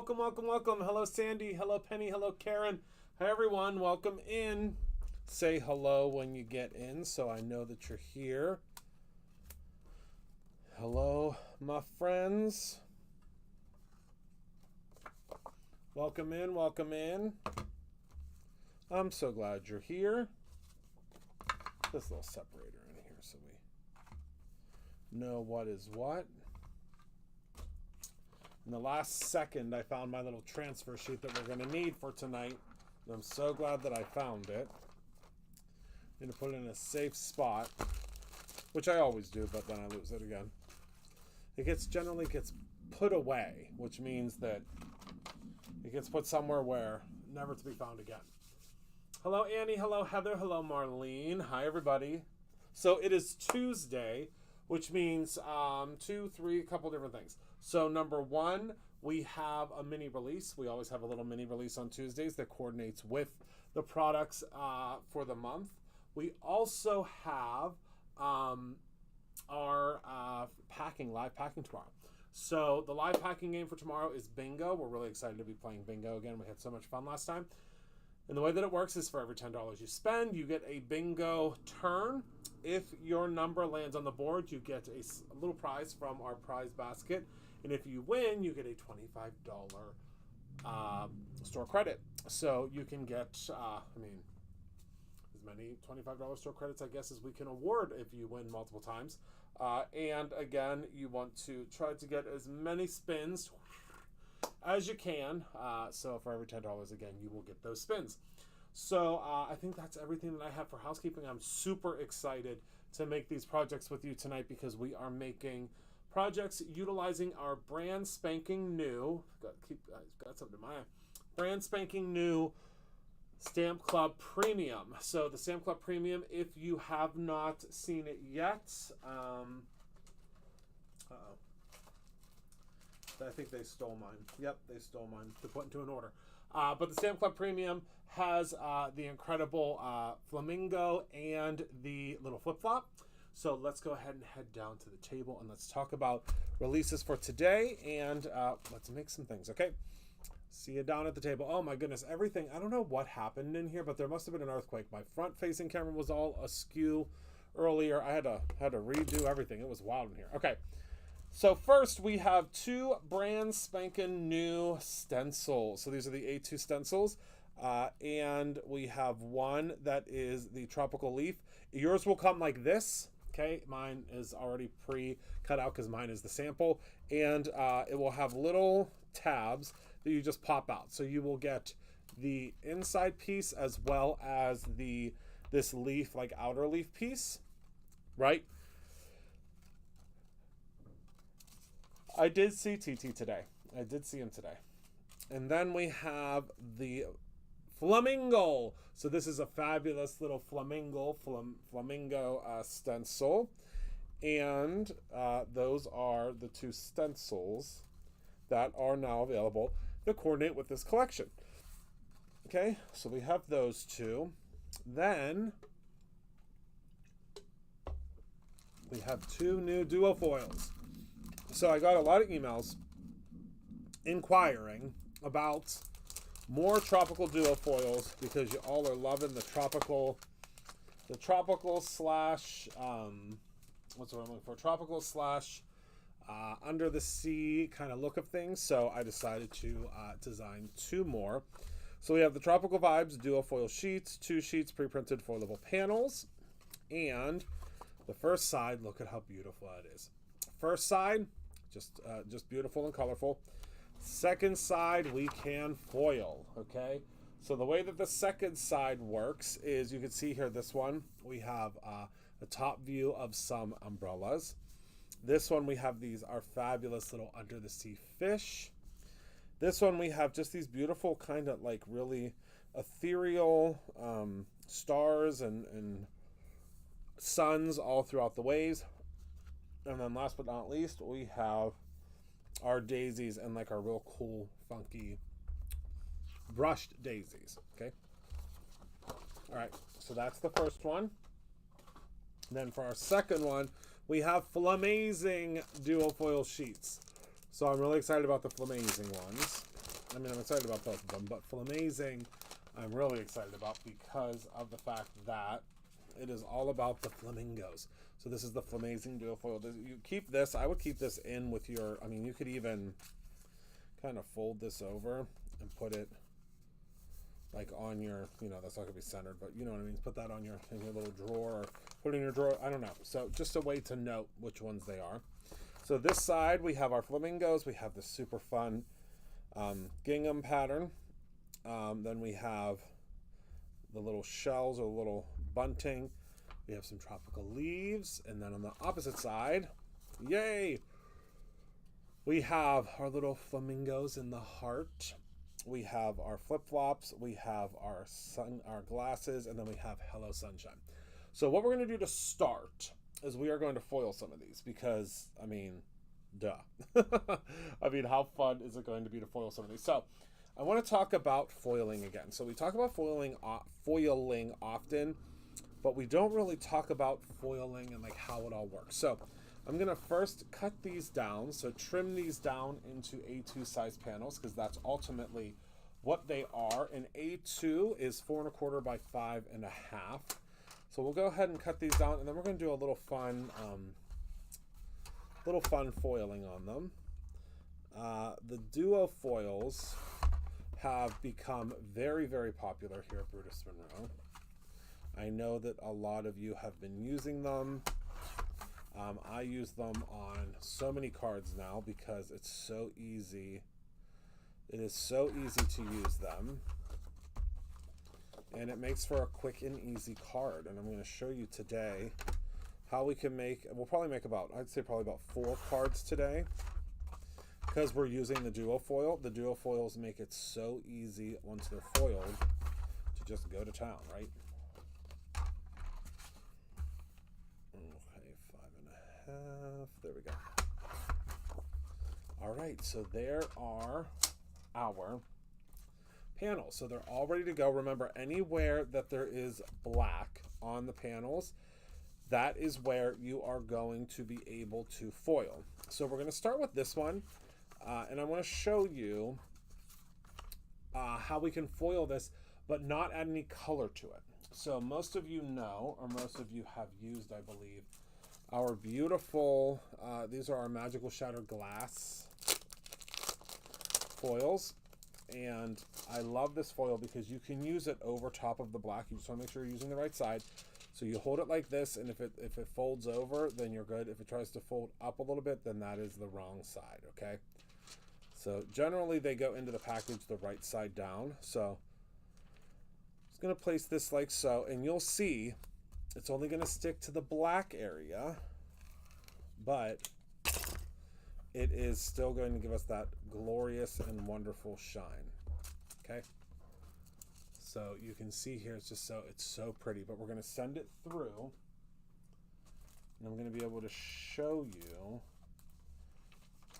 welcome, welcome, welcome. Hello, Sandy. Hello, Penny. Hello, Karen. Hi, everyone. Welcome in. Say hello when you get in so I know that you're here. Hello, my friends. Welcome in, welcome in. I'm so glad you're here. This little separator in here so we know what is what. In the last second, I found my little transfer sheet that we're going to need for tonight. And I'm so glad that I found it. I'm going to put it in a safe spot, which I always do, but then I lose it again. It generally gets put away, which means that it gets put somewhere where never to be found again. Hello, Annie. Hello, Heather. Hello, Marlene. Hi, everybody. So it is Tuesday, which means a couple different things. So number one, we have a mini release. We always have a little mini release on Tuesdays that coordinates with the products for the month. We also have our live packing tomorrow. So the live packing game for tomorrow is bingo. We're really excited to be playing bingo again. We had so much fun last time. And the way that it works is for every $10 you spend, you get a bingo turn. If your number lands on the board, you get a little prize from our prize basket. And if you win, you get a $25 store credit. So you can get, as many $25 store credits, I guess, as we can award if you win multiple times. And again, you want to try to get as many spins as you can. So for every $10, again, you will get those spins. So I think that's everything that I have for housekeeping. I'm super excited to make these projects with you tonight because we are making projects utilizing our brand spanking new, got something in my eye, brand spanking new Stamp Club Premium. So the Stamp Club Premium, if you have not seen it yet, I think they stole mine. Yep, they stole mine to put into an order. But the Stamp Club Premium has the incredible flamingo and the little flip-flop. So let's go ahead and head down to the table and let's talk about releases for today and let's make some things, okay? See you down at the table. Oh my goodness, everything. I don't know what happened in here, but there must have been an earthquake. My front-facing camera was all askew earlier. I had to redo everything. It was wild in here. Okay. So first we have two brand spanking new stencils. So these are the A2 stencils. And we have one that is the tropical leaf. Yours will come like this. Okay, mine is already pre-cut out because mine is the sample. And it will have little tabs that you just pop out. So you will get the inside piece as well as this leaf, like outer leaf piece, right? I did see TT today. I did see him today. And then we have the flamingo. So this is a fabulous little flamingo stencil. And those are the two stencils that are now available to coordinate with this collection. Okay, so we have those two. Then we have two new duo foils. So I got a lot of emails inquiring about more tropical duo foils because you all are loving the tropical slash what's the word I'm looking for? Tropical slash under the sea kind of look of things. So I decided to design two more. So we have the Tropical Vibes duo foil sheets, 2 sheets pre-printed foilable panels, and the first side. Look at how beautiful that is. First side. Just beautiful and colorful. Second side, we can foil, okay? So the way that the second side works is you can see here, this one, we have a top view of some umbrellas. This one, we have our fabulous little under the sea fish. This one, we have just these beautiful kind of like really ethereal stars and suns all throughout the waves. And then last but not least, we have our daisies and like our real cool, funky brushed daisies, okay? All right, so that's the first one. And then for our second one, we have Flamazing duo foil sheets. So I'm really excited about the Flamazing ones. I mean, I'm excited about both of them, but Flamazing, I'm really excited about because of the fact that it is all about the flamingos. So this is the Flamazing duofoil. You keep this, I would keep this in with your, I mean, you could even kind of fold this over and put it like on your, you know, that's not gonna be centered, but you know what I mean. Put that on your, in your little drawer, or put it in your drawer, I don't know. So just a way to note which ones they are. So this side, we have our flamingos. We have the super fun gingham pattern. Then we have the little shells or little bunting. We have some tropical leaves. And then on the opposite side, yay, we have our little flamingos in the heart. We have our flip-flops. We have our glasses. And then we have Hello Sunshine. So what we're going to do to start is we are going to foil some of these because, I mean, duh. I mean, how fun is it going to be to foil some of these? So I want to talk about foiling again. So we talk about foiling often, but we don't really talk about foiling and like how it all works. So I'm going to first cut these down. So trim these down into A2 size panels because that's ultimately what they are. And A2 is 4 1/4 by 5 1/2. So we'll go ahead and cut these down, and then we're going to do a little fun foiling on them. The duo foils have become very, very popular here at Brutus Monroe. I know that a lot of you have been using them. I use them on so many cards now because it's so easy. It is so easy to use them. And it makes for a quick and easy card. And I'm going to show you today how we can make, we'll probably make about, I'd say probably about 4 cards today. Because we're using the duo foil. The duo foils make it so easy once they're foiled to just go to town, right? Okay, 5 1/2. There we go. All right, so there are our panels. So they're all ready to go. Remember, anywhere that there is black on the panels, that is where you are going to be able to foil. So we're going to start with this one, and I want to show you how we can foil this, but not add any color to it. So most of you know, or most of you have used, I believe, our beautiful, these are our Magical Shattered Glass foils. And I love this foil because you can use it over top of the black. You just want to make sure you're using the right side. So you hold it like this, and if it folds over, then you're good. If it tries to fold up a little bit, then that is the wrong side, okay? So generally they go into the package the right side down. So I'm just going to place this like so, and you'll see it's only going to stick to the black area, but it is still going to give us that glorious and wonderful shine. Okay, so you can see here it's so pretty, but we're going to send it through, and I'm going to be able to show you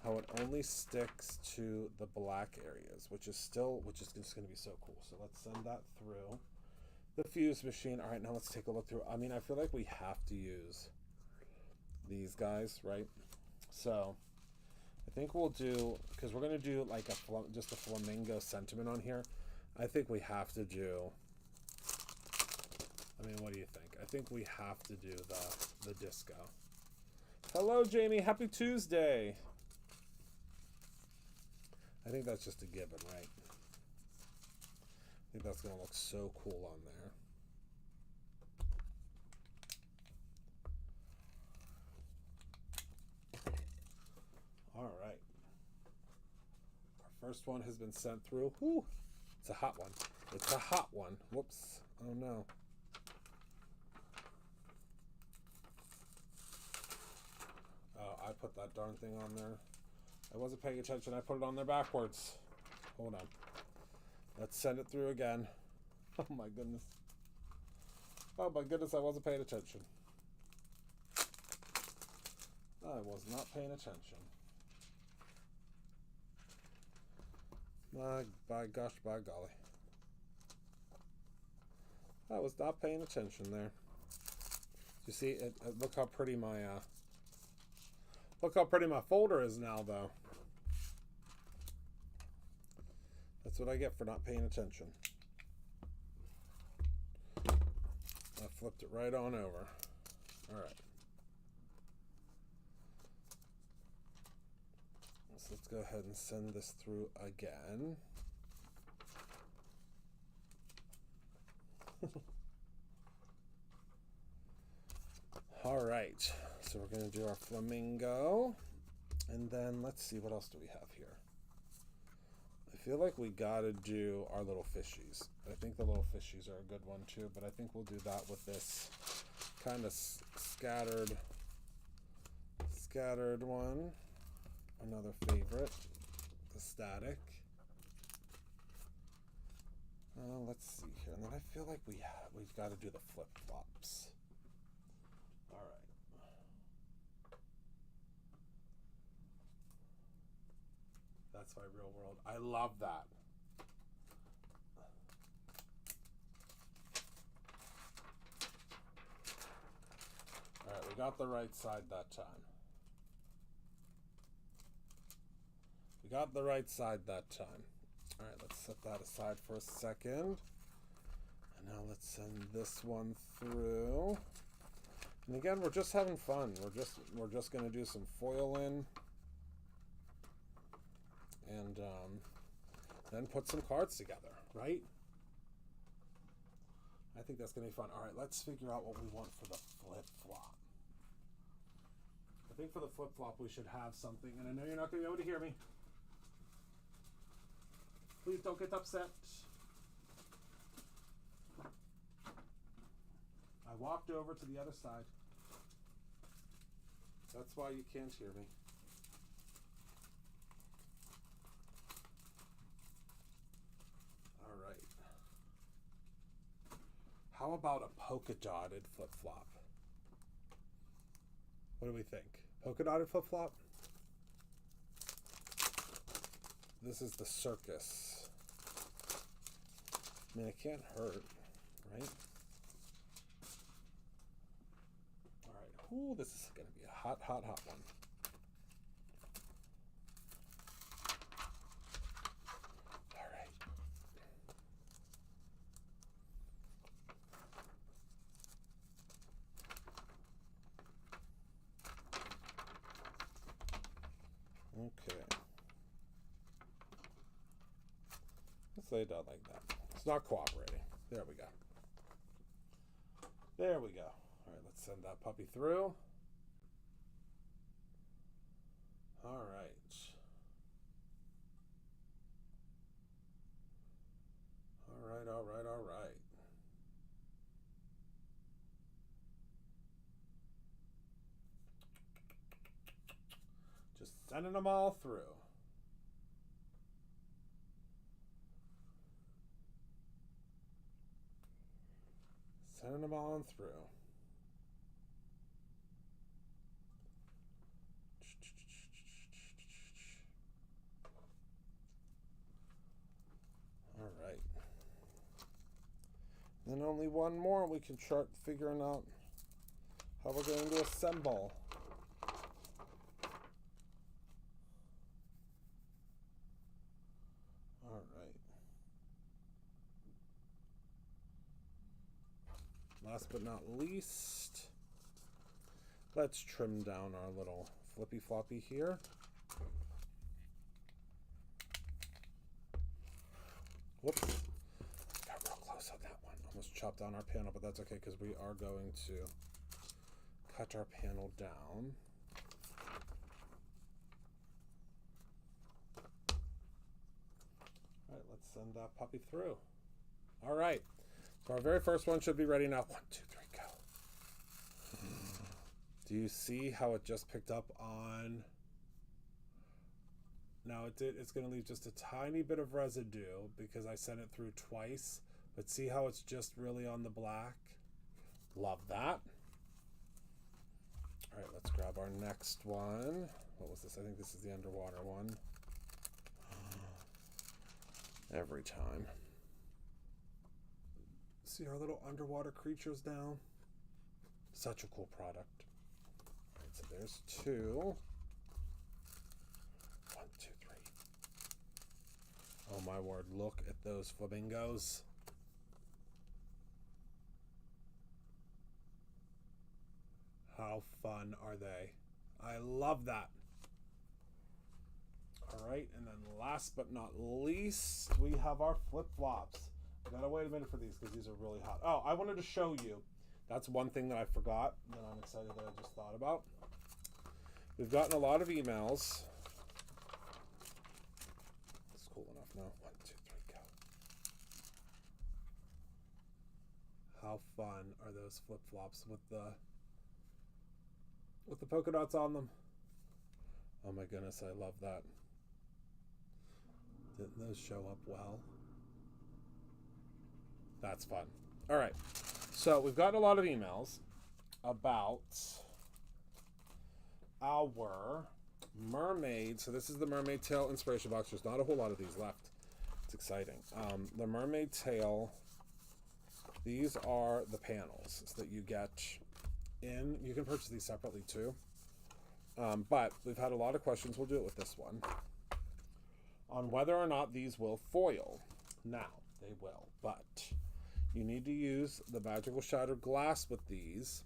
how it only sticks to the black areas, which is just going to be so cool. So let's send that through the fuse machine. All right, now let's take a look through. I mean, I feel like we have to use these guys, right? So I think we'll do, because we're going to do like just a flamingo sentiment on here. I think we have to do, I mean, what do you think? I think we have to do the disco. Hello, Jamie. Happy Tuesday. I think that's just a given, right? I think that's going to look so cool on there. All right. Our first one has been sent through. Whew. It's a hot one. It's a hot one. Whoops. Oh, no. Oh, I put that darn thing on there. I wasn't paying attention. I put it on there backwards. Hold on. Let's send it through again. Oh, my goodness. Oh, my goodness. I wasn't paying attention. I was not paying attention. By gosh, by golly. I was not paying attention there. You see, look how pretty my folder is now, though. That's what I get for not paying attention. I flipped it right on over. All right. So let's go ahead and send this through again. All right. So we're going to do our flamingo. And then let's see, what else do we have here? I feel like we got to do our little fishies. I think the little fishies are a good one too, but I think we'll do that with this kind of scattered one. Another favorite, the static. Let's see here. And then I feel like we've got to do the flip-flops. All right. That's my real world. I love that. All right, we got the right side that time. We got the right side that time. All right, let's set that aside for a second. And now let's send this one through. And again, we're just having fun. We're just going to do some foil in. And then put some cards together, right? I think that's going to be fun. All right, let's figure out what we want for the flip-flop. I think for the flip-flop we should have something, and I know you're not going to be able to hear me. Please don't get upset. I walked over to the other side. That's why you can't hear me. All right. How about a polka dotted flip-flop? What do we think? Polka dotted flip-flop? This is the circus. I mean, it can't hurt, right? All right. Ooh, this is going to be a hot, hot, hot one. All right. Okay. Let's lay it down like that. It's not cooperating. There we go. There we go. All right, let's send that puppy through. All right. All right, all right, all right. Just sending them all through. Sending them on through. All right. Then only one more. We can start figuring out how we're going to assemble. All right. Last but not least, let's trim down our little flippy floppy here. Whoops. Got real close on that one. Almost chopped down our panel, but that's okay because we are going to cut our panel down. All right, let's send that puppy through. All right. So our very first one should be ready now. 1, 2, 3, go. Do you see how it just picked up on? Now it's going to leave just a tiny bit of residue because I sent it through twice. But see how it's just really on the black? Love that. All right, let's grab our next one. What was this? I think this is the underwater one. Every time. See our little underwater creatures now? Such a cool product. All right, so there's 2. 1, 2, 3. Oh my word, look at those flamingos. How fun are they? I love that. All right, and then last but not least, we have our flip-flops. I gotta wait a minute for these because these are really hot. Oh, I wanted to show you. That's one thing that I forgot that I'm excited that I just thought about. We've gotten a lot of emails. It's cool enough now. 1, 2, 3, go. How fun are those flip-flops with the polka dots on them? Oh my goodness, I love that. Didn't those show up well? That's fun. All right, so we've gotten a lot of emails about our mermaid. So this is the mermaid tail inspiration box. There's not a whole lot of these left. It's exciting. The mermaid tail, these are the panels that you get in. You can purchase these separately too. But we've had a lot of questions. We'll do it with this one. On whether or not these will foil. Now, they will, but you need to use the magical shattered glass with these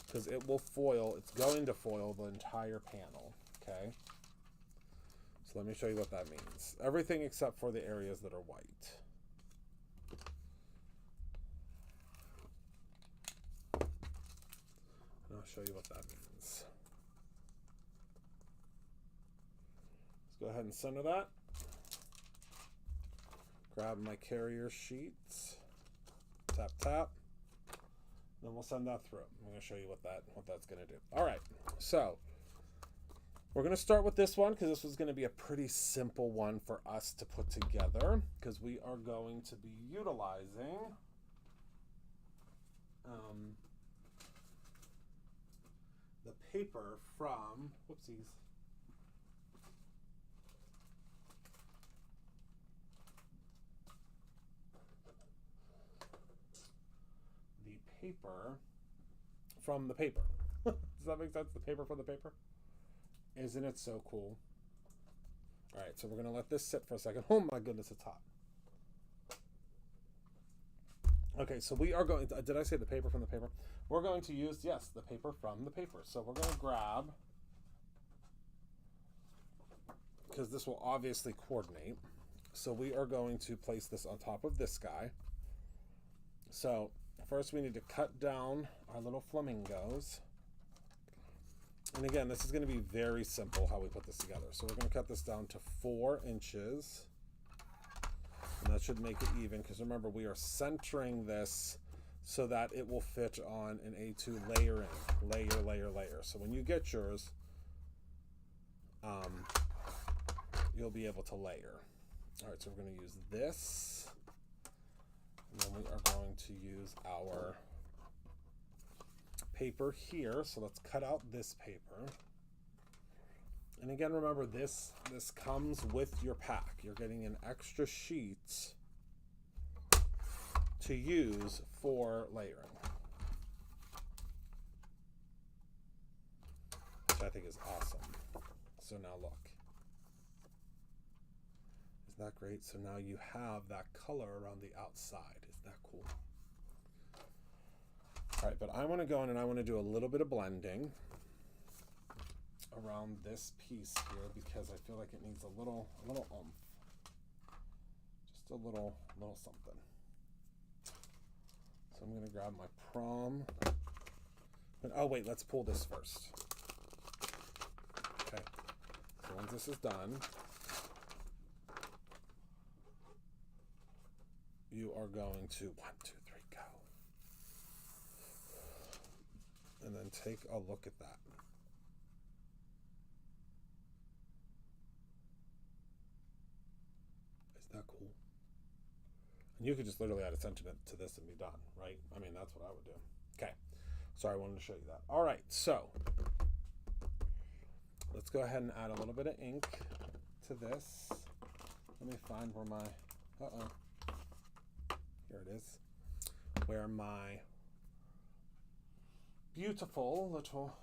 because it will foil. It's going to foil the entire panel, okay? So let me show you what that means. Everything except for the areas that are white. And I'll show you what that means. Go ahead and center that. Grab my carrier sheet. Tap, tap. Then we'll send that through. I'm going to show you what that's going to do. All right. So we're going to start with this one because this was going to be a pretty simple one for us to put together because we are going to be utilizing the paper from, whoopsies. Paper from the paper. Does that make sense? The paper from the paper? Isn't it so cool? All right, so we're going to let this sit for a second. Oh my goodness, it's hot. Okay, so we are going to, did I say the paper from the paper? We're going to use, yes, the paper from the paper. So we're going to grab, because this will obviously coordinate. So we are going to place this on top of this guy. So first, we need to cut down our little flamingos. And again, this is going to be very simple how we put this together. So we're going to cut this down to 4 inches. And that should make it even, because remember, we are centering this so that it will fit on an A2 layering. Layer, layer, layer. So when you get yours, you'll be able to layer. All right, so we're going to use this. And then we are going to use our paper here. So let's cut out this paper. And again, remember this comes with your pack. You're getting an extra sheet to use for layering, which I think is awesome. So now look. Isn't that great? So now you have that color around the outside. Isn't that cool? All right, but I want to go in and I want to do a little bit of blending around this piece here because I feel like it needs a little oomph. Just a little something. So I'm going to grab my prom. Oh wait, let's pull this first. Okay. So once this is done, you are going to 1, 2, 3, go. And then take a look at that. Isn't that cool? And you could just literally add a sentiment to this and be done, right? I mean, that's what I would do. Okay. Sorry, I wanted to show you that. All right, so let's go ahead and add a little bit of ink to this. Let me find where my, here it is, where my beautiful little,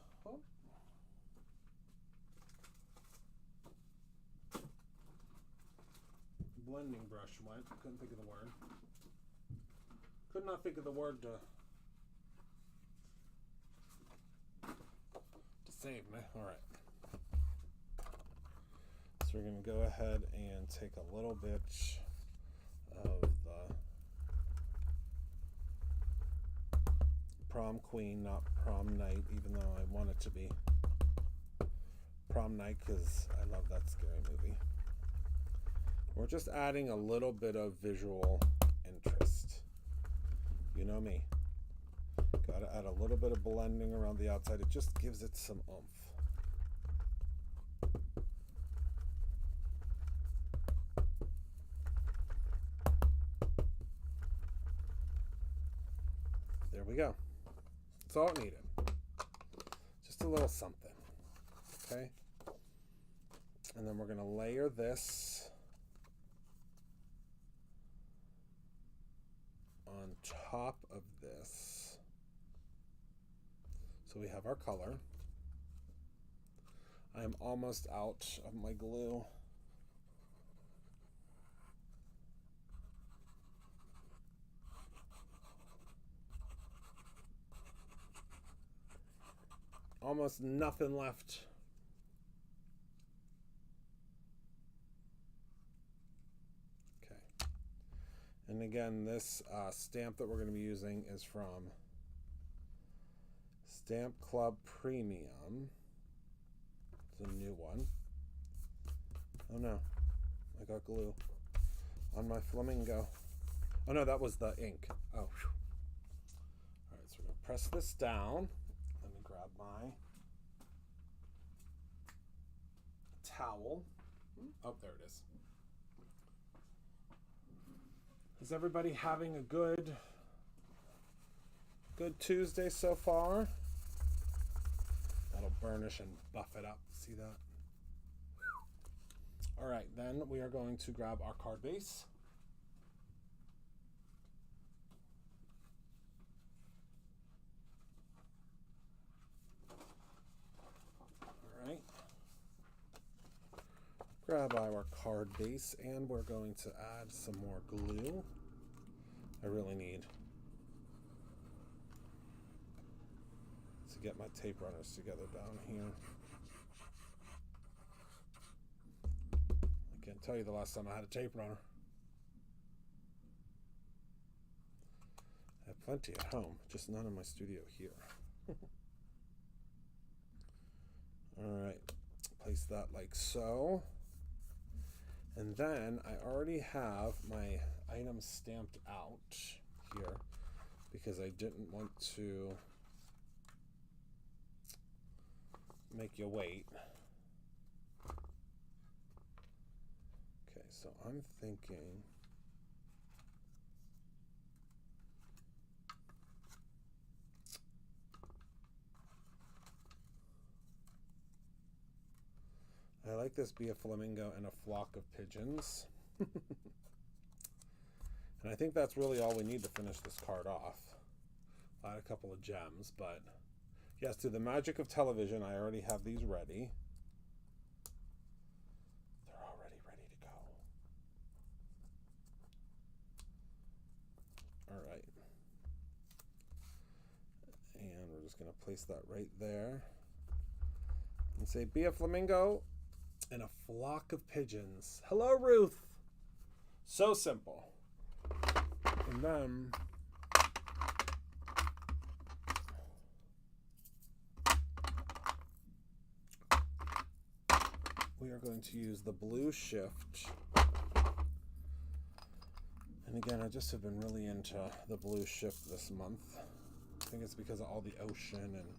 blending brush went. Couldn't think of the word. Could not think of the word to save me. All right. So we're going to go ahead and take a little bit of the prom queen, not prom night, even though I want it to be prom night because I love that scary movie. We're just adding a little bit of visual interest. You know me. Got to add a little bit of blending around the outside. It just gives it some oomph. There we go. That's all it needed. Just a little something. Okay? And then we're going to layer this on top of this. So we have our color. I am almost out of my glue. Almost nothing left. Okay. And again, this stamp that we're going to be using is from Stamp Club Premium. It's a new one. Oh no, I got glue on my flamingo. Oh no, that was the ink. Oh, whew. All right, so we're going to press this down. Let me grab my towel. Oh, there it is. Is everybody having a good Tuesday so far? That'll burnish and buff it up. See that? All right, then we are going to grab our card base. All right. Grab our card base, and we're going to add some more glue. I really need to get my tape runners together down here. I can't tell you the last time I had a tape runner. I have plenty at home, just none in my studio here. All right, place that like so. And then I already have my items stamped out here because I didn't want to make you wait. Okay, so I'm thinking I like this Be a Flamingo and a Flock of Pigeons. And I think that's really all we need to finish this card off. I'll add a couple of gems, but yes, through the magic of television, I already have these ready. They're already ready to go. All right. And we're just going to place that right there. And say, Be a Flamingo and a Flock of Pigeons. Hello, Ruth. So simple. And then we are going to use the blue shift. And again, I just have been really into the blue shift this month. I think it's because of all the ocean and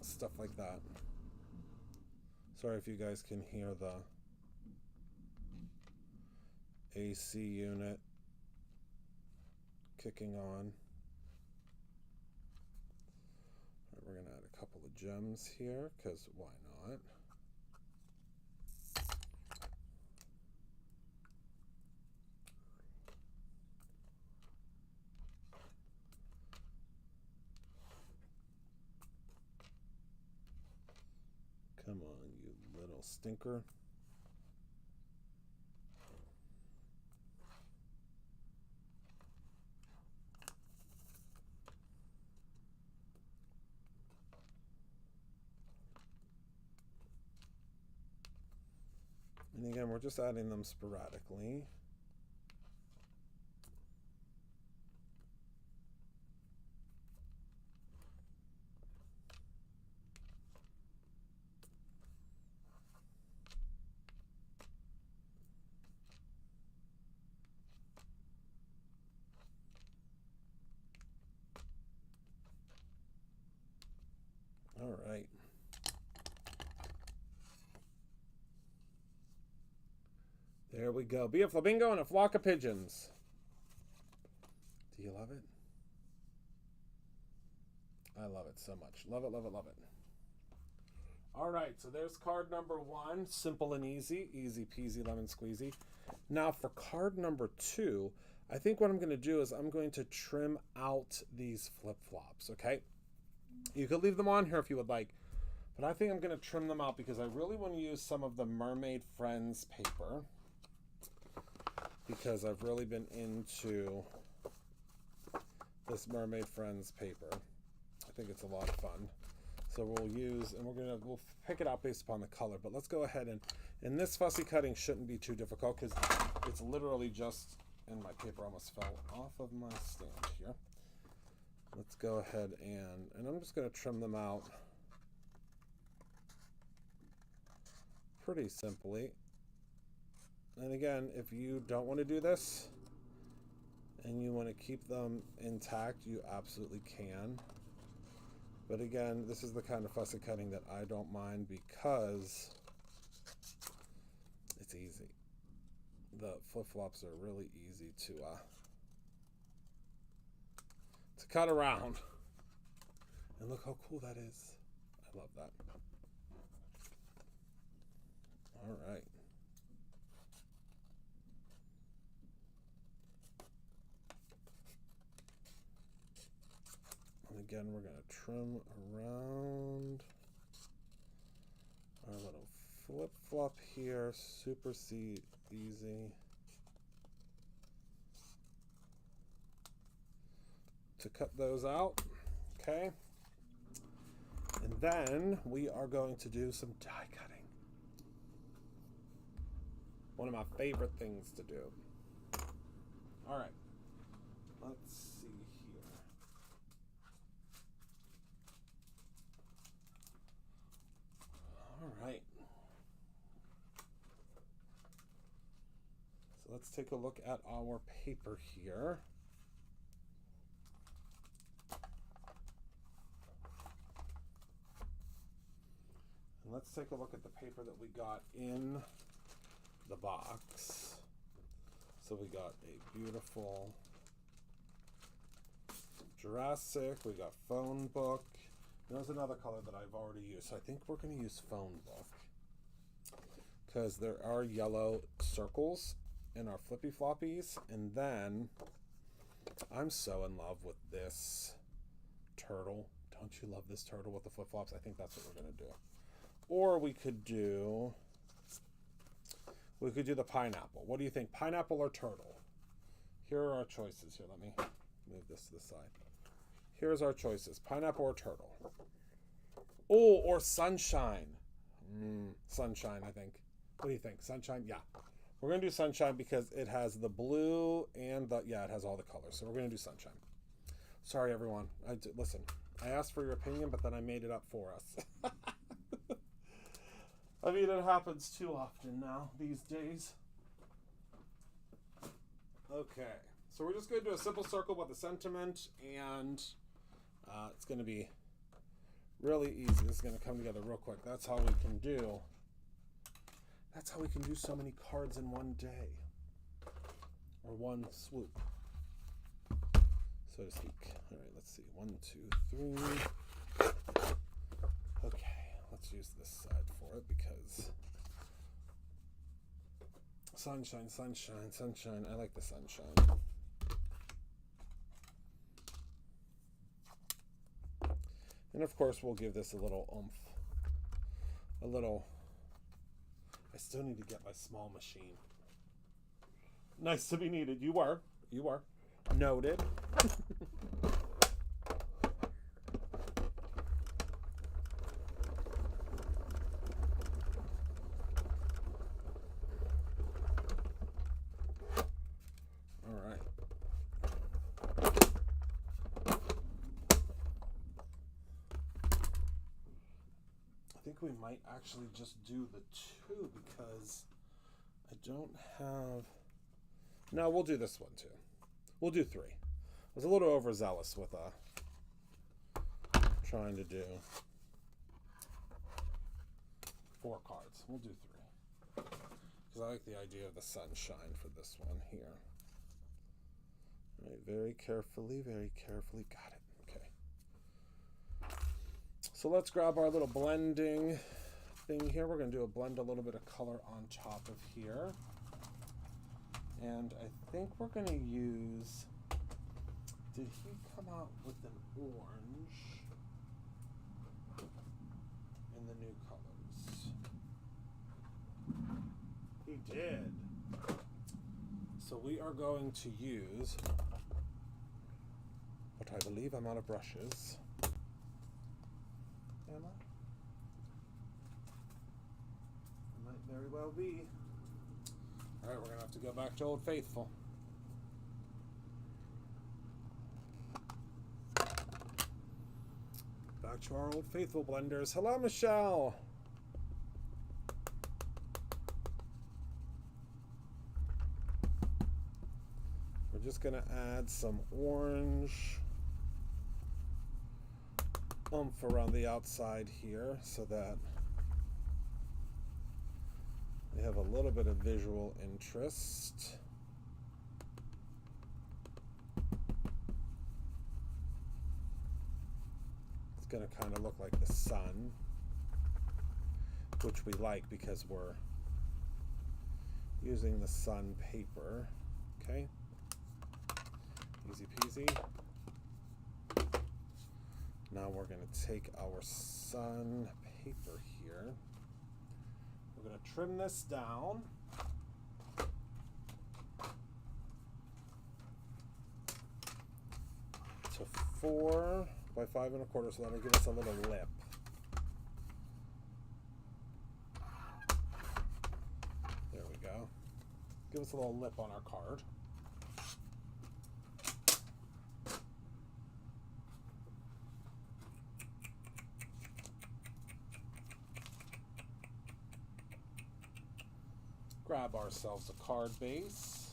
stuff like that. Sorry if you guys can hear the AC unit kicking on. All right, we're going to add a couple of gems here because why not? Come on, you little stinker. And again, we're just adding them sporadically. All right. There we go. Be a flamingo and a flock of pigeons. Do you love it? I love it so much. Love it, love it, love it. All right, so there's card number 1. Simple and easy. Easy peasy lemon squeezy. Now for card number 2, I think what I'm going to do is I'm going to trim out these flip-flops, okay? You could leave them on here if you would like, but I think I'm going to trim them out because I really want to use some of the Mermaid Friends paper, because I've really been into this Mermaid Friends paper. I think it's a lot of fun. So we'll use, and we'll pick it out based upon the color, but let's go ahead and this fussy cutting shouldn't be too difficult because it's literally just, and my paper almost fell off of my stand here. Let's go ahead and I'm just going to trim them out pretty simply. And again, if you don't want to do this and you want to keep them intact, you absolutely can. But again, this is the kind of fussy cutting that I don't mind because it's easy. The flip-flops are really easy to cut around. And look how cool that is. I love that. All right. And again, we're going to trim around our little flip-flop here. Super easy. To cut those out, okay? And then we are going to do some die cutting. One of my favorite things to do. All right, let's see here. All right. So let's take a look at our paper here. And let's take a look at the paper that we got in the box. So we got a beautiful Jurassic, we got phone book. There's another color that I've already used. So I think we're going to use phone book because there are yellow circles in our flippy floppies. And then I'm so in love with this turtle. Don't you love this turtle with the flip flops? I think that's what we're going to do. Or we could do the pineapple. What do you think? Pineapple or turtle? Here are our choices. Here, let me move this to the side. Here's our choices. Pineapple or turtle. Oh, or sunshine. Sunshine, I think. What do you think? Sunshine? Yeah. We're going to do sunshine because it has the blue and it has all the colors. So we're going to do sunshine. Sorry, everyone. Listen, I asked for your opinion, but then I made it up for us. I mean, it happens too often now, these days. Okay, so we're just going to do a simple circle with a sentiment, and it's going to be really easy. This is going to come together real quick. That's how we can do so many cards in one day, or one swoop, so to speak. All right, let's see. 1, 2, 3. Okay. Let's use this side for it because sunshine, sunshine, sunshine. I like the sunshine. And of course, we'll give this a little oomph, a little I still need to get my small machine. Nice to be needed. You are. You are. Noted. I think we might actually just do the 2 because I don't have... No, we'll do this one too. We'll do 3. I was a little overzealous with trying to do 4 cards. We'll do 3. Because I like the idea of the sunshine for this one here. All right, very carefully, got it. So let's grab our little blending thing here. We're going to blend a little bit of color on top of here. And I think we're going to use, did he come out with an orange in the new colors? He did. So we are going to use, but I believe I'm out of brushes. Am I? Might very well be. Alright, we're going to have to go back to Old Faithful. Back to our Old Faithful blenders. Hello, Michelle! We're just going to add some orange oomph around the outside here so that we have a little bit of visual interest. It's going to kind of look like the sun, which we like because we're using the sun paper. Okay, easy peasy. Now we're going to take our sun paper here. We're going to trim this down. To 4 by 5 1/4, so that'll give us a little lip. There we go. Give us a little lip on our card. Grab ourselves a card base,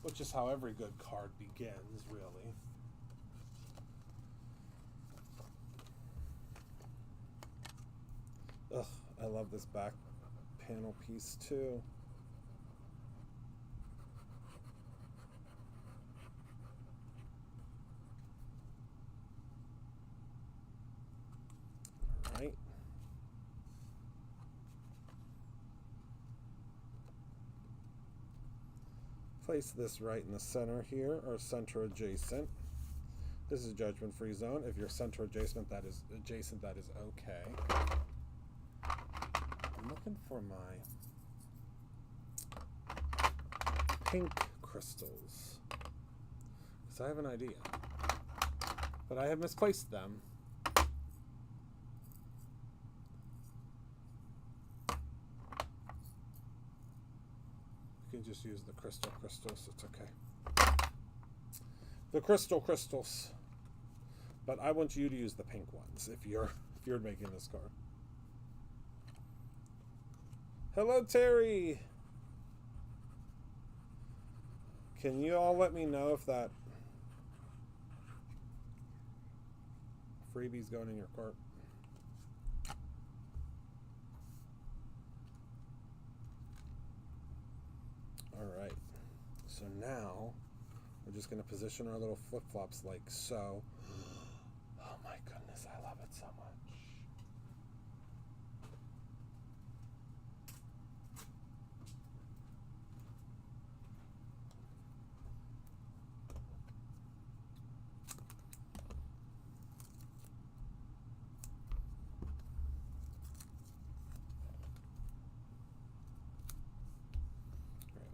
which is how every good card begins, really. Ugh, I love this back panel piece too. All right. Place this right in the center here, or center adjacent. This is judgment-free zone. If you're center adjacent, that is okay. I'm looking for my pink crystals, because I have an idea, but I have misplaced them. You can just use the crystals, it's okay. The crystals. But I want you to use the pink ones if you're making this card. Hello, Terry. Can you all let me know if that freebie's going in your cart? All right. So now we're just going to position our little flip-flops like so. Oh my goodness, I love it so much.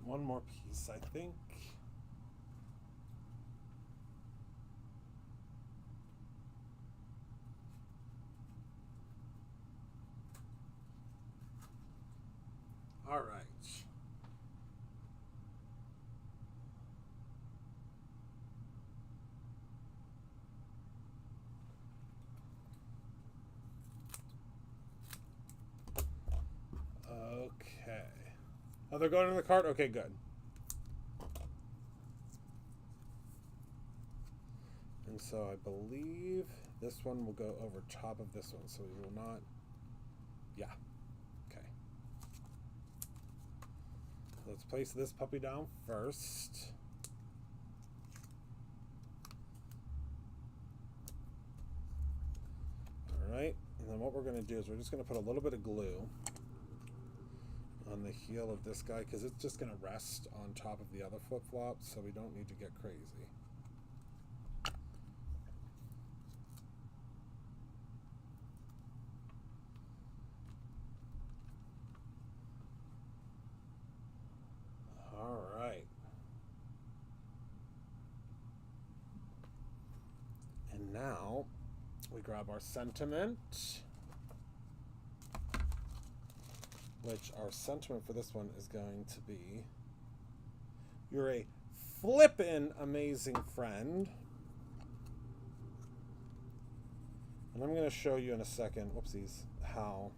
One more piece, I think. All right. Okay. Oh, they're going in the cart? Okay, good. And so I believe this one will go over top of this one, so we will not... Yeah. Okay. Let's place this puppy down first. Alright, and then what we're going to do is we're just going to put a little bit of glue on the heel of this guy because it's just going to rest on top of the other flip-flop, so we don't need to get crazy. Alright. And now we grab our sentiment, which our sentiment for this one is going to be, you're a flippin' amazing friend. And I'm going to show you in a second, whoopsies, how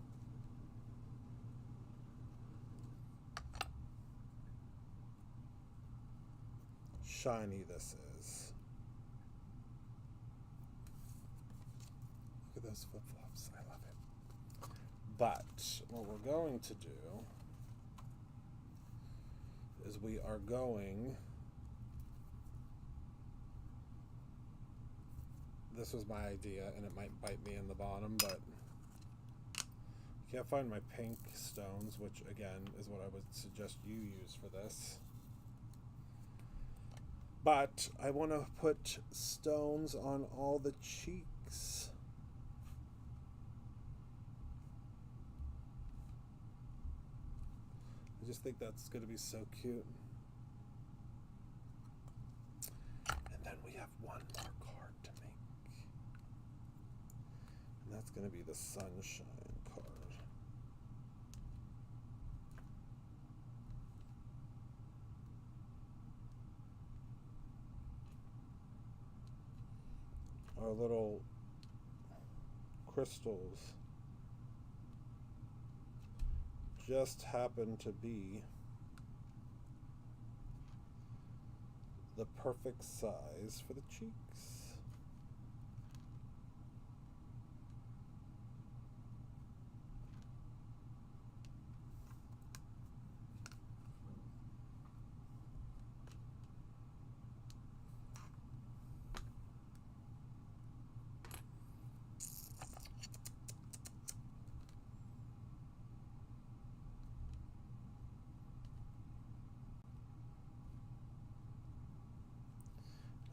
shiny this is. Look at those flip-flops. I love it. But what we're going to do is we are going... This was my idea, and it might bite me in the bottom, but I can't find my pink stones, which, again, is what I would suggest you use for this. But I want to put stones on all the cheeks. I just think that's going to be so cute. And then we have one more card to make. And that's going to be the sunshine card. Our little crystals just happen to be the perfect size for the cheeks.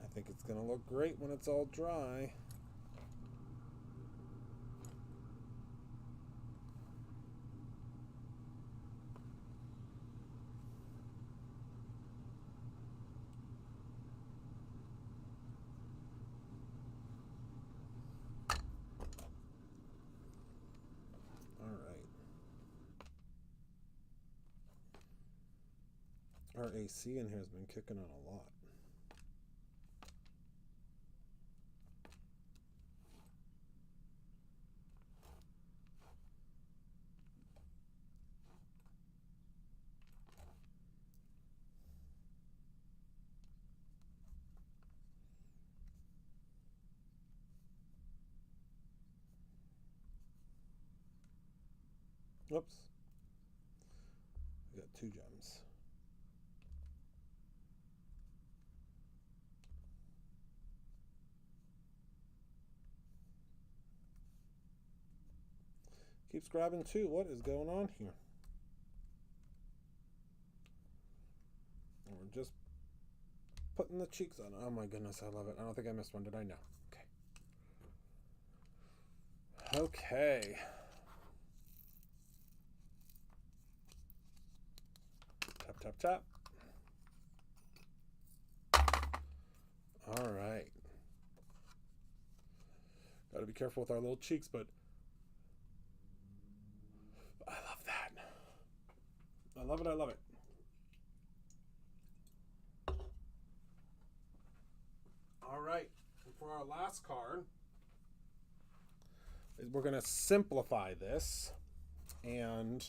I think it's going to look great when it's all dry. All right. Our AC in here has been kicking on a lot. Whoops. We got 2 gems. Keeps grabbing 2. What is going on here? And we're just putting the cheeks on. Oh my goodness, I love it. I don't think I missed one. Did I? No. Okay. Okay. Tap, tap, tap. All right. Got to be careful with our little cheeks, but I love that. I love it. I love it. All right. And for our last card, we're going to simplify this, and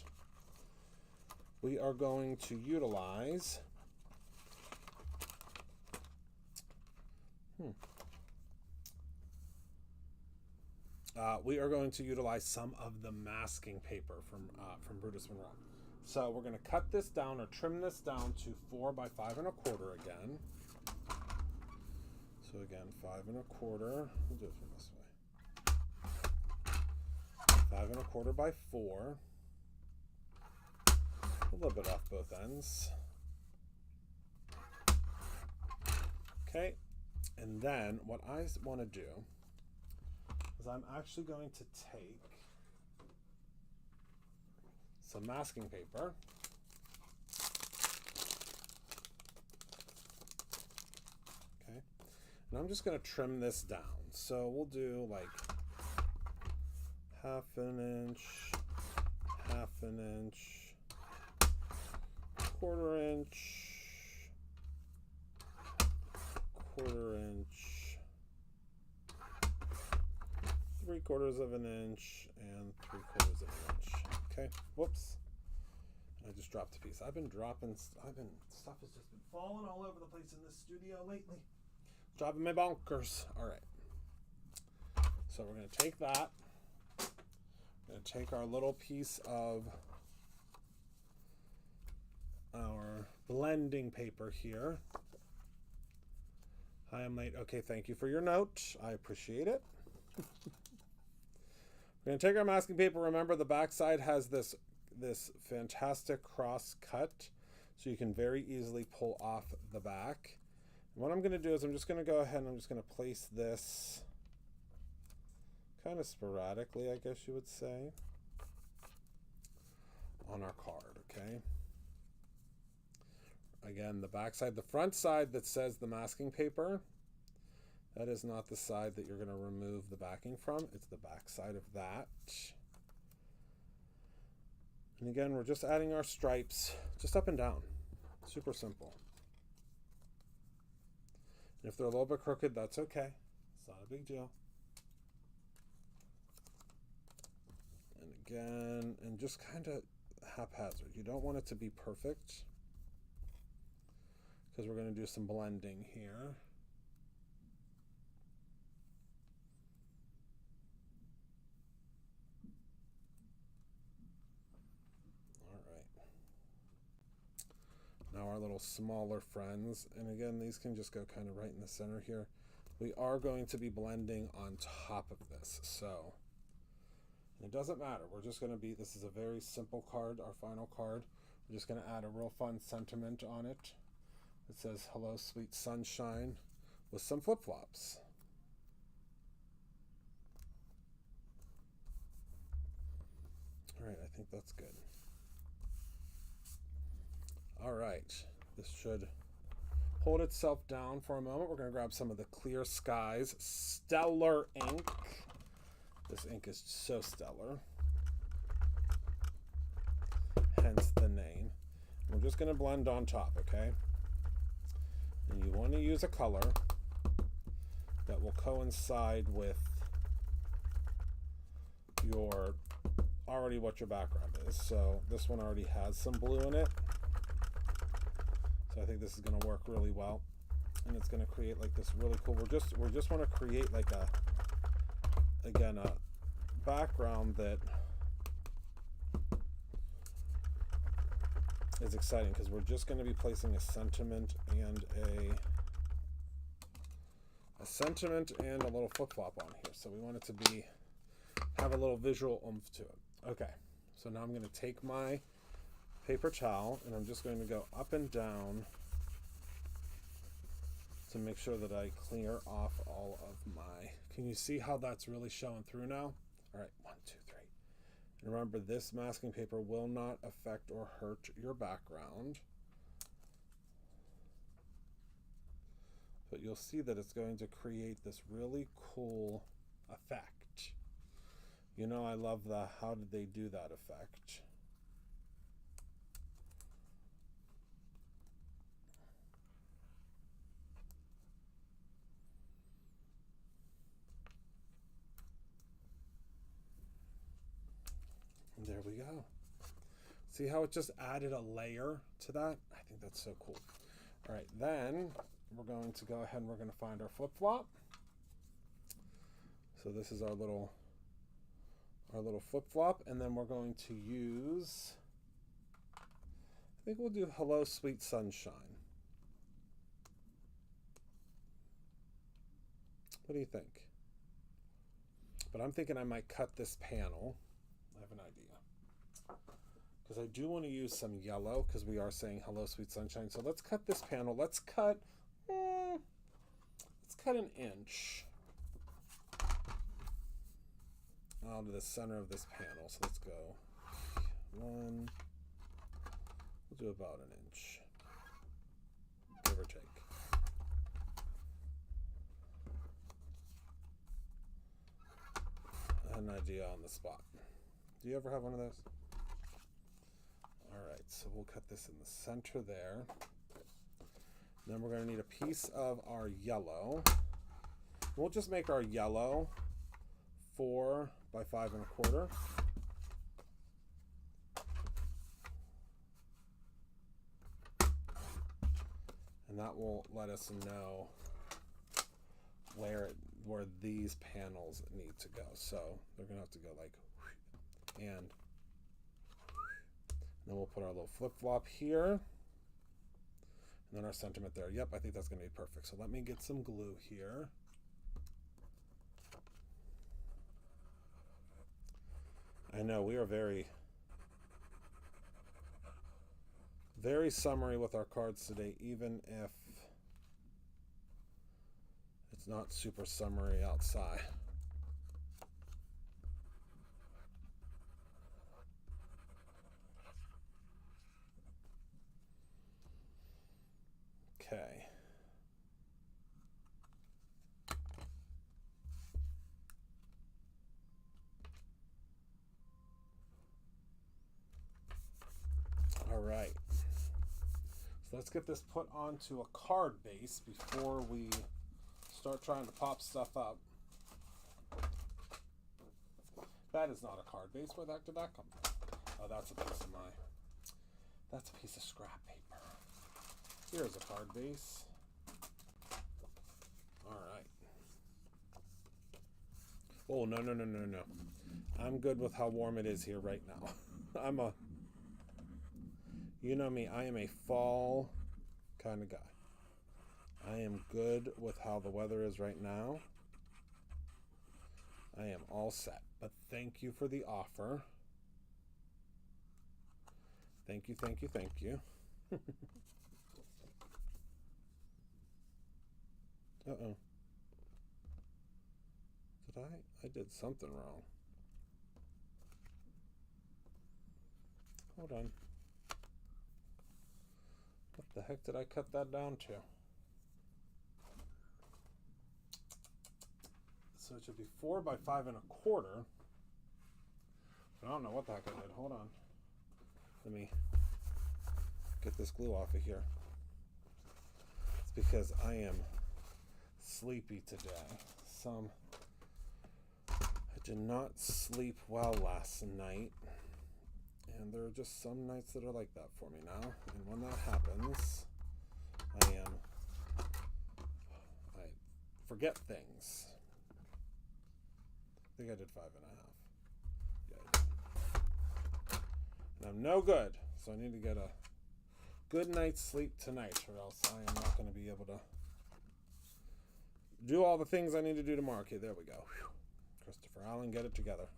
we are going to utilize some of the masking paper from Brutus Monroe. So we're going to cut this down or trim this down to 4 by 5 1/4 again. So again, 5 1/4. We'll do it from this way. 5 1/4 by 4. A little bit off both ends. Okay, and then what I want to do is I'm actually going to take some masking paper. Okay, and I'm just going to trim this down. So we'll do like 1/2 inch, 1/2 inch, 1/4 inch, 1/4 inch, 3/4 of an inch, and 3/4 of an inch. Okay, whoops. I just dropped a piece. Stuff has just been falling all over the place in this studio lately. Dropping my bonkers. All right. So we're going to take that. We're going to take our little piece of our blending paper here. Hi, I'm late. Okay, thank you for your note. I appreciate it. We're going to take our masking paper. Remember, the back side has this fantastic cross cut, so you can very easily pull off the back. And what I'm going to do is I'm just going to go ahead and I'm just going to place this kind of sporadically, I guess you would say, on our card, okay? Again, the back side, the front side that says the masking paper, that is not the side that you're going to remove the backing from. It's the back side of that. And again, we're just adding our stripes just up and down. Super simple. And if they're a little bit crooked, that's okay. It's not a big deal. And again, and just kind of haphazard. You don't want it to be perfect, because we're going to do some blending here. All right. Now our little smaller friends, and again, these can just go kind of right in the center here. We are going to be blending on top of this, so it doesn't matter. We're just going to be, this is a very simple card, our final card. We're just going to add a real fun sentiment on it. It says, "Hello, sweet sunshine," with some flip-flops. All right, I think that's good. All right, this should hold itself down for a moment. We're going to grab some of the Clear Skies Stellar ink. This ink is so stellar, hence the name. We're just going to blend on top, okay? And you want to use a color that will coincide with your what your background is. So this one already has some blue in it, so I think this is going to work really well, and it's going to create like this really cool. We just want to create like a background that is exciting, because we're just going to be placing a sentiment and a little flip-flop on here. So we want it to have a little visual oomph to it. Okay, so now I'm going to take my paper towel and I'm just going to go up and down to make sure that I clear off all of my, can you see how that's really showing through now? All right, 1, 2, 3. And remember, this masking paper will not affect or hurt your background, but but you'll see that it's going to create this really cool effect. You know, I love the, how did they do that effect? And there we go. See how it just added a layer to that? I think that's so cool. All right, then we're going to go ahead and we're going to find our flip-flop. So this is our little flip-flop, and then we're going to use, I think we'll do Hello Sweet Sunshine. What do you think? But I'm thinking I might cut this panel. I have an idea. Because I do want to use some yellow, because we are saying Hello Sweet Sunshine. So let's cut this panel. Let's cut an inch out of the center of this panel. So let's go one. We'll do about an inch, give or take. I had an idea on the spot. Do you ever have one of those? All right, so we'll cut this in the center there. Then we're going to need a piece of our yellow. We'll just make our yellow 4 by 5 1/4. And that will let us know where these panels need to go. So they're going to have to go like, and then we'll put our little flip-flop here. And then our sentiment there. Yep, I think that's going to be perfect. So let me get some glue here. I know we are very, very summery with our cards today, even if it's not super summery outside. Okay. All right. So let's get this put onto a card base before we start trying to pop stuff up. That is not a card base. Where the heck did that come from? Oh, that's a piece of scrap paper. Here's a card base. All right. Oh, no. I'm good with how warm it is here right now. You know me, I am a fall kind of guy. I am good with how the weather is right now. I am all set. But thank you for the offer. Thank you. Uh-oh. Did I did something wrong. Hold on. What the heck did I cut that down to? So it should be 4 by 5 1/4. I don't know what the heck I did. Hold on. Let me get this glue off of here. It's because I am sleepy today. I did not sleep well last night. And there are just some nights that are like that for me now. And when that happens, I forget things. I think I did 5 1/2. Yeah, I did. And I'm no good. So I need to get a good night's sleep tonight, or else I am not going to be able to do all the things I need to do tomorrow. Okay, there we go. Whew. Christopher Allen, get it together.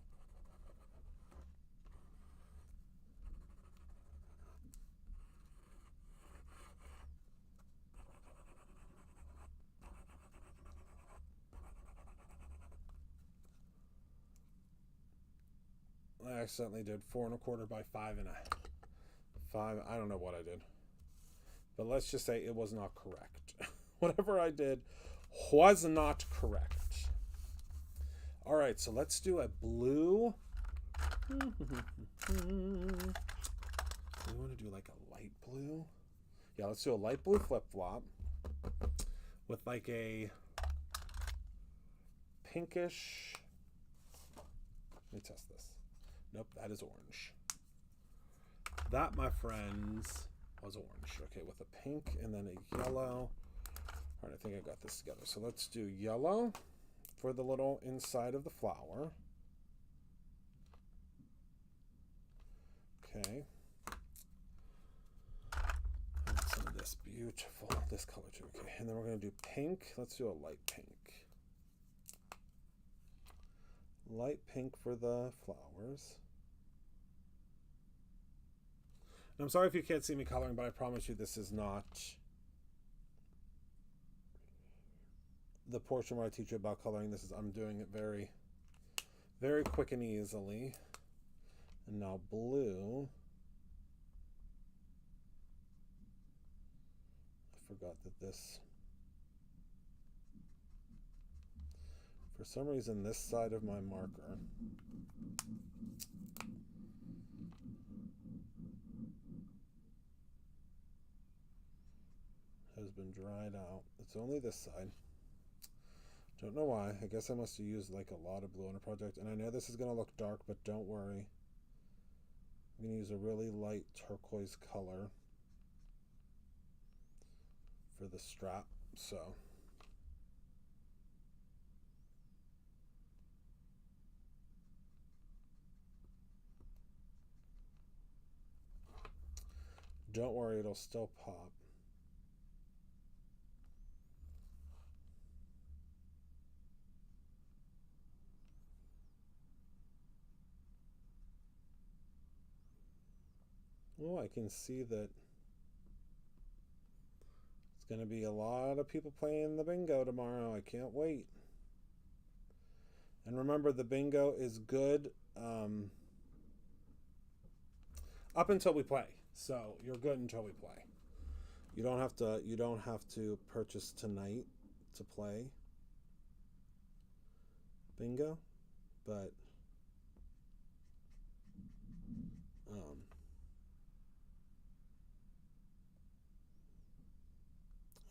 I accidentally did 4 1/4 by 5 1/5. I don't know what I did, but let's just say it was not correct. whatever I did was not correct. All right, so let's do a blue. We want to do like a light blue. Yeah, let's do a light blue flip-flop with like a pinkish. Let me test this. Nope, that is orange. That, my friends, was orange. Okay, with a pink and then a yellow. All right, I think I got this together. So let's do yellow for the little inside of the flower. Okay. And some of this beautiful, this color too. Okay, and then we're going to do pink. Let's do a light pink. Light pink for the flowers. And I'm sorry if you can't see me coloring, but I promise you this is not the portion where I teach you about coloring. This is, I'm doing it very, very quick and easily. And now blue. I forgot that this, for some reason, this side of my marker has been dried out. It's only this side. Don't know why. I guess I must have used like a lot of blue on a project. And I know this is going to look dark, but don't worry. I'm going to use a really light turquoise color for the strap. So don't worry, it'll still pop. Oh, I can see that it's going to be a lot of people playing the bingo tomorrow. I can't wait. And remember, the bingo is good up until we play. So you're good until we play. You don't have to purchase tonight to play bingo, but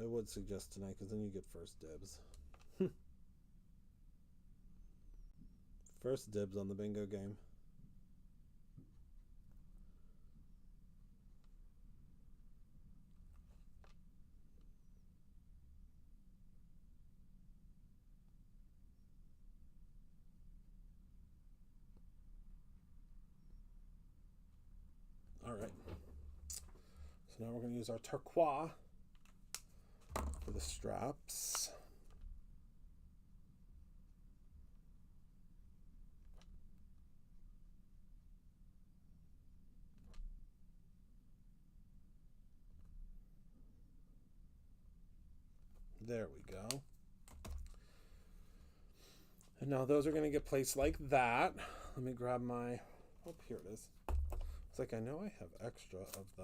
I would suggest tonight because then you get first dibs. First dibs on the bingo game. All right. So now we're going to use our turquoise for the straps. There we go. And now those are going to get placed like that. Let me grab my, oh, here it is. It's like I know I have extra of the,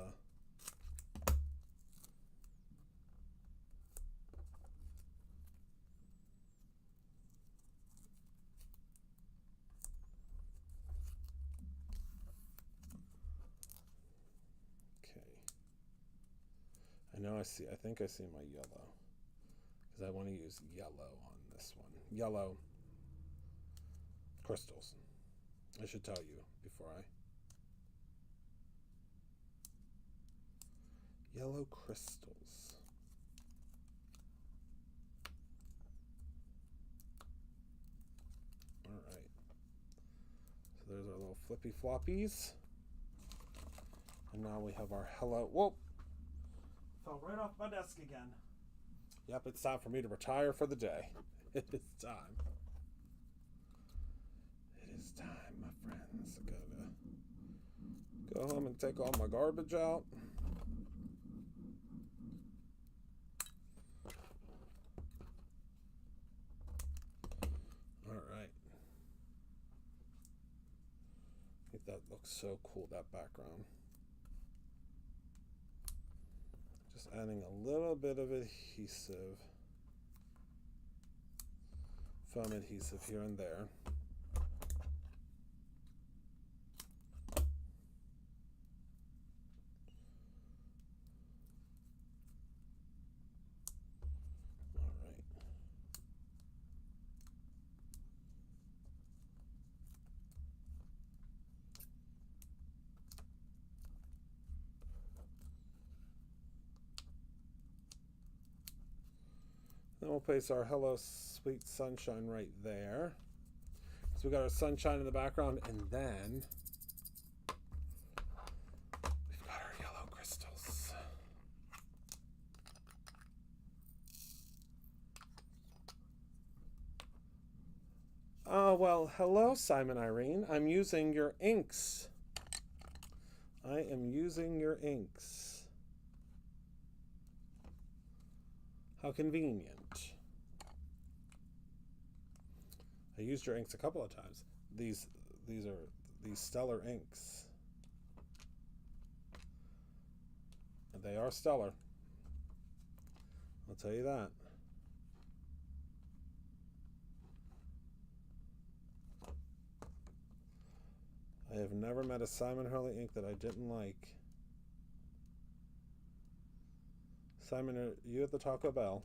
I think I see my yellow, because I want to use yellow on this one. Yellow crystals. I should tell you before I. Yellow crystals. All right. So there's our little flippy floppies. And now we have our hello. Whoa! Fell right off my desk again. Yep, it's time for me to retire for the day. It is time. It is time, my friends. I gotta go home and take all my garbage out. All right. I think that looks so cool, that background. Just Just adding a little bit of adhesive, foam adhesive here and there. Then we'll place our Hello Sweet Sunshine right there. So we got our sunshine in the background, and then we've got our yellow crystals. Oh, well, hello, Simon Irene. I'm using your inks. I am using your inks. How convenient. I used your inks a couple of times. These are stellar inks. They are stellar. I'll tell you that. I have never met a Simon Hurley ink that I didn't like. Simon, are you at the Taco Bell?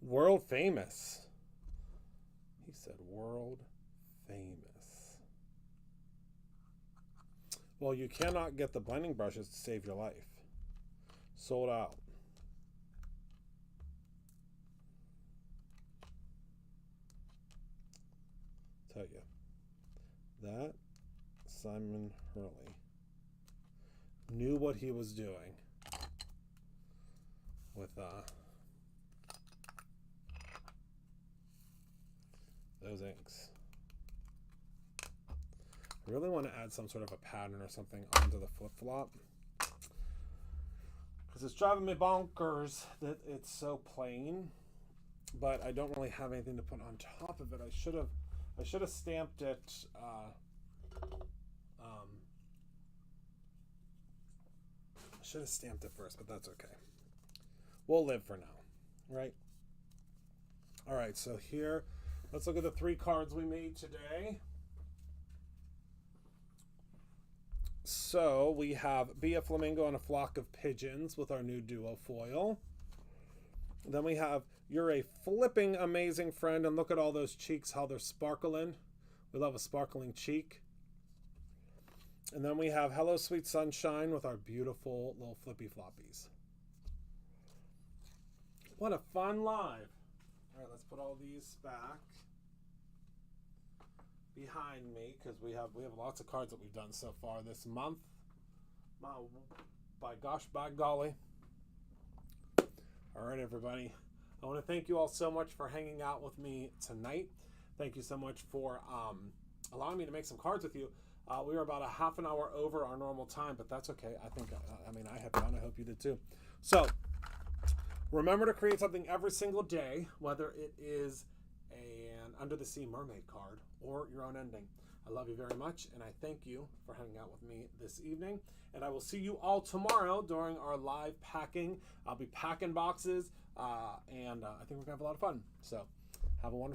World famous. He said world famous. Well, you cannot get the blending brushes to save your life. Sold out. Tell you. That Simon Hurley knew what he was doing with those inks. I really want to add some sort of a pattern or something onto the flip-flop, because it's driving me bonkers that it's so plain, but I don't really have anything to put on top of it. I should have stamped it I should have stamped it first, but that's okay. We'll live for now, right? All right, so here, let's look at the 3 cards we made today. So we have Be a Flamingo and a Flock of Pigeons with our new duo foil. Then we have You're a Flipping Amazing Friend, and look at all those cheeks, how they're sparkling. We love a sparkling cheek. And then we have Hello Sweet Sunshine with our beautiful little flippy floppies. What a fun live. All right, let's put all these back behind me, because we have lots of cards that we've done so far this month. By gosh, by golly. All right, everybody. I want to thank you all so much for hanging out with me tonight. Thank you so much for allowing me to make some cards with you. We were about a half an hour over our normal time, but that's okay. I had fun. I hope you did too. So remember to create something every single day, whether it is an Under the Sea Mermaid card or your own ending. I love you very much, and I thank you for hanging out with me this evening. And I will see you all tomorrow during our live packing. I'll be packing boxes, and I think we're going to have a lot of fun. So have a wonderful